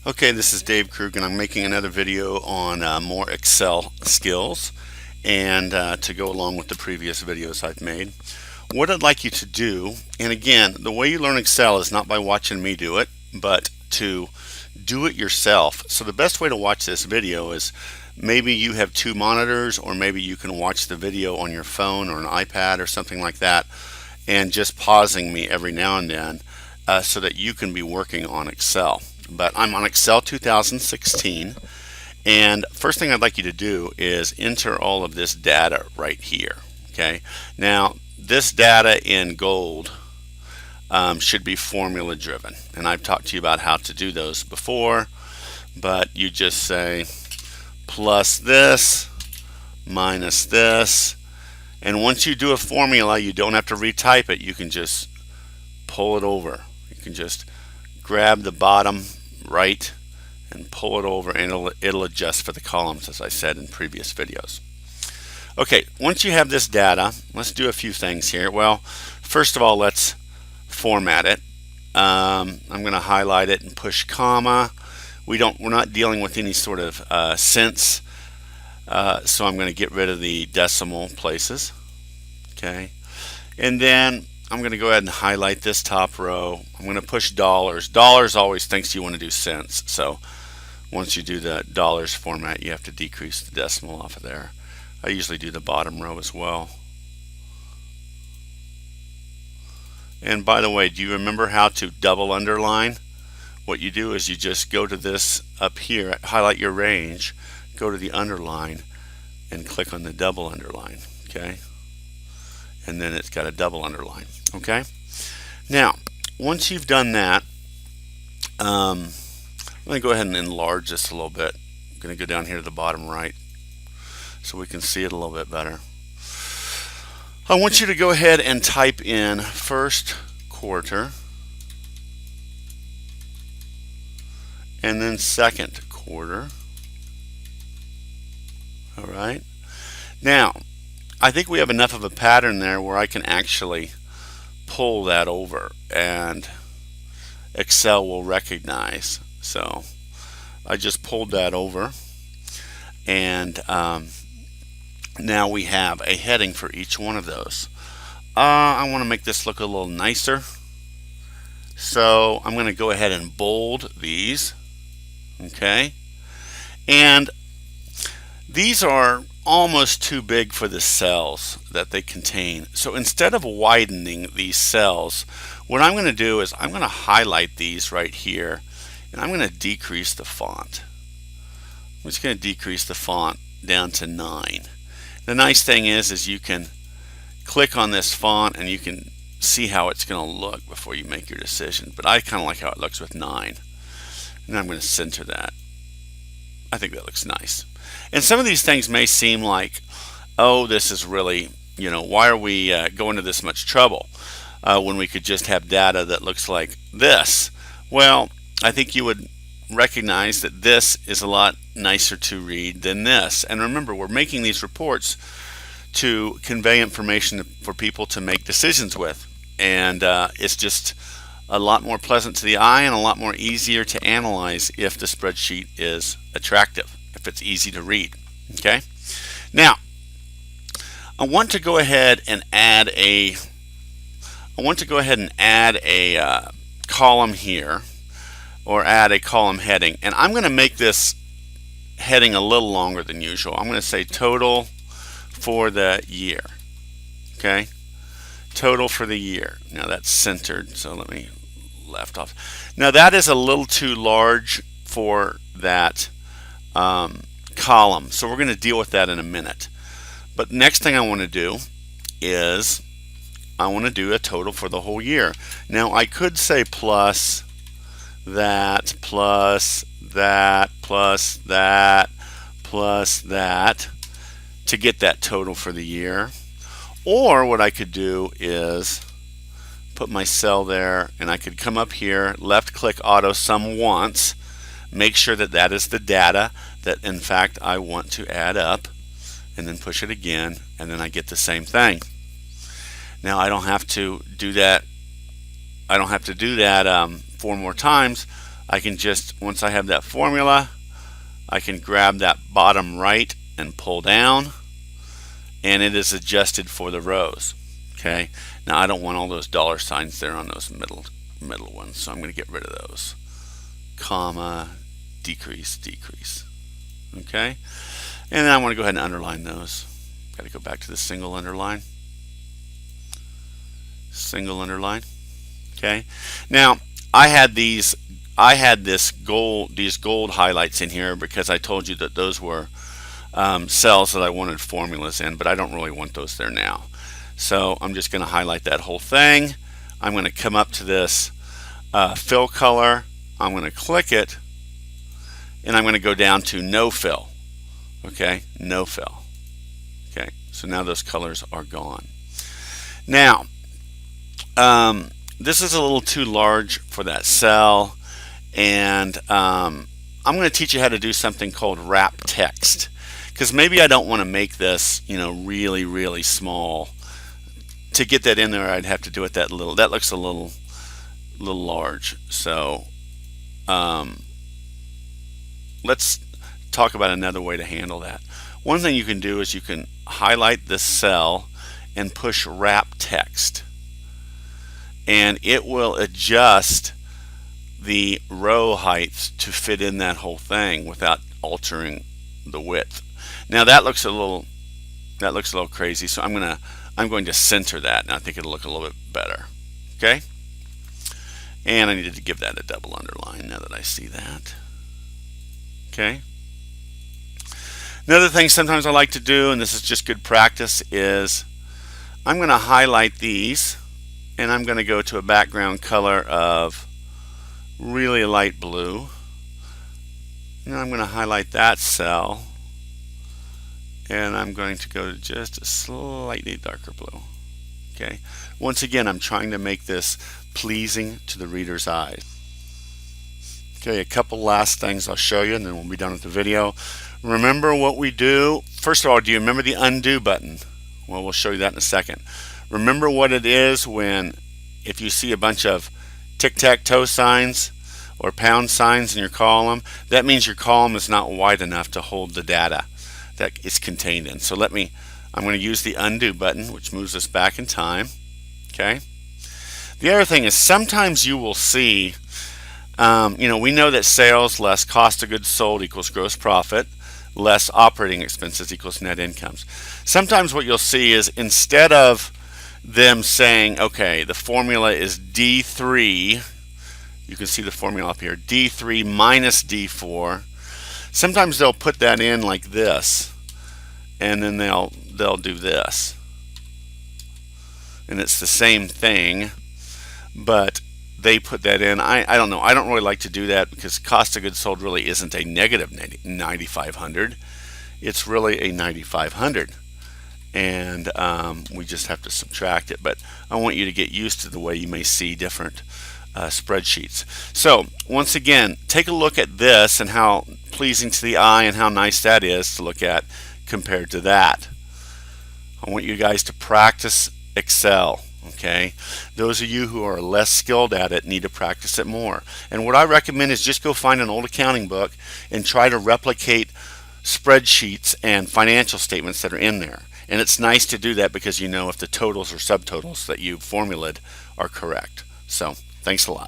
Okay, this is Dave Krug, and I'm making another video on more Excel skills and to go along with the previous videos I've made. What I'd like you to do, and again, the way you learn Excel is not by watching me do it, but to do it yourself. So the best way to watch this video is maybe you have two monitors, or maybe you can watch the video on your phone or an iPad or something like that, and just pausing me every now and then so that you can be working on Excel. But I'm on Excel 2016, and first thing I'd like you to do is enter all of this data right here. Okay, now this data in gold should be formula driven, and I've talked to you about how to do those before, but you just say plus this minus this, and once you do a formula you don't have to retype it. You can just pull it over. You can just grab the bottom right and pull it over, and it'll adjust for the columns, as I said in previous videos. Okay, once you have this data, let's do a few things here. Well, first of all, let's format it. I'm going to highlight it and push comma. We're not dealing with any sort of cents, so I'm going to get rid of the decimal places. Okay, and then I'm going to go ahead and highlight this top row. I'm going to push dollars. Dollars always thinks you want to do cents, so once you do the dollars format, you have to decrease the decimal off of there. I usually do the bottom row as well. And by the way, do you remember how to double underline? What you do is you just go to this up here, highlight your range, go to the underline, and click on the double underline. Okay, and then it's got a double underline. Okay, now once you've done that, let me go ahead and enlarge this a little bit. I'm going to go down here to the bottom right so we can see it a little bit better. I want you to go ahead and type in first quarter and then second quarter. All right, now I think we have enough of a pattern there where I can actually pull that over and Excel will recognize. So I just pulled that over, and now we have a heading for each one of those. I want to make this look a little nicer, so I'm going to go ahead and bold these. Okay, and these are almost too big for the cells that they contain. So instead of widening these cells, what I'm going to do is I'm going to highlight these right here, and I'm going to decrease the font. I'm just going to decrease the font down to 9. The nice thing is you can click on this font and you can see how it's going to look before you make your decision. But I kind of like how it looks with 9. And I'm going to center that. I think that looks nice. And some of these things may seem like, oh, this is really, why are we going to this much trouble when we could just have data that looks like this? Well, I think you would recognize that this is a lot nicer to read than this. And remember, we're making these reports to convey information for people to make decisions with. And it's just a lot more pleasant to the eye and a lot more easier to analyze if the spreadsheet is attractive, if it's easy to read. Okay, now I want to go ahead and add a column here, or add a column heading, and I'm going to make this heading a little longer than usual. I'm going to say total for the year. Okay, total for the year. Now that's centered, so let me left off. Now that is a little too large for that column, so we're going to deal with that in a minute. But next thing I want to do is I want to do a total for the whole year. Now I could say plus that, plus that, plus that, plus that to get that total for the year. Or what I could do is put my cell there, and I could come up here, left click auto sum once, make sure that that is the data that in fact I want to add up, and then push it again, and then I get the same thing. Now I don't have to do that 4 more times. I can just, once I have that formula, I can grab that bottom right and pull down, and it is adjusted for the rows. Okay, now I don't want all those dollar signs there on those middle ones, so I'm going to get rid of those. Comma, decrease, decrease. Okay, and then I want to go ahead and underline those. Got to go back to the single underline. Single underline. Okay, now I had these. These gold highlights in here because I told you that those were cells that I wanted formulas in, but I don't really want those there now. So I'm just going to highlight that whole thing. I'm going to come up to this fill color. I'm going to click it, and I'm going to go down to no fill. Okay, no fill. Okay, so now those colors are gone. Now, this is a little too large for that cell, and I'm going to teach you how to do something called wrap text, because maybe I don't want to make this, really, really small. To get that in there, I'd have to do it that little. That looks a little large. So let's talk about another way to handle that. One thing you can do is you can highlight this cell and push wrap text, and it will adjust the row heights to fit in that whole thing without altering the width. Now that looks a little crazy, so I'm going to center that, and I think it'll look a little bit better. Okay, and I needed to give that a double underline now that I see that. Okay, another thing sometimes I like to do, and this is just good practice, is I'm going to highlight these, and I'm going to go to a background color of really light blue. Now I'm going to highlight that cell, and I'm going to go to just a slightly darker blue. Okay, once again, I'm trying to make this pleasing to the reader's eyes. Okay, a couple last things I'll show you, and then we'll be done with the video. Remember what we do. First of all, do you remember the undo button? Well, we'll show you that in a second. Remember what it is if you see a bunch of tic-tac-toe signs or pound signs in your column, that means your column is not wide enough to hold the data that is contained in. So I'm going to use the undo button, which moves us back in time. Okay. The other thing is sometimes you will see, we know that sales less cost of goods sold equals gross profit, less operating expenses equals net incomes. Sometimes what you'll see is instead of them saying, okay, the formula is D3, you can see the formula up here, D3 minus D4. Sometimes they'll put that in like this, and then they'll do this, and it's the same thing, but they put that in. I don't know. I don't really like to do that because cost of goods sold really isn't a negative 9,500. It's really a 9,500, and we just have to subtract it. But I want you to get used to the way you may see different spreadsheets. So once again, take a look at this and how pleasing to the eye and how nice that is to look at compared to that. I want you guys to practice Excel. Okay, those of you who are less skilled at it need to practice it more. And what I recommend is just go find an old accounting book and try to replicate spreadsheets and financial statements that are in there. And it's nice to do that because you know if the totals or subtotals that you formulated are correct. So thanks a lot.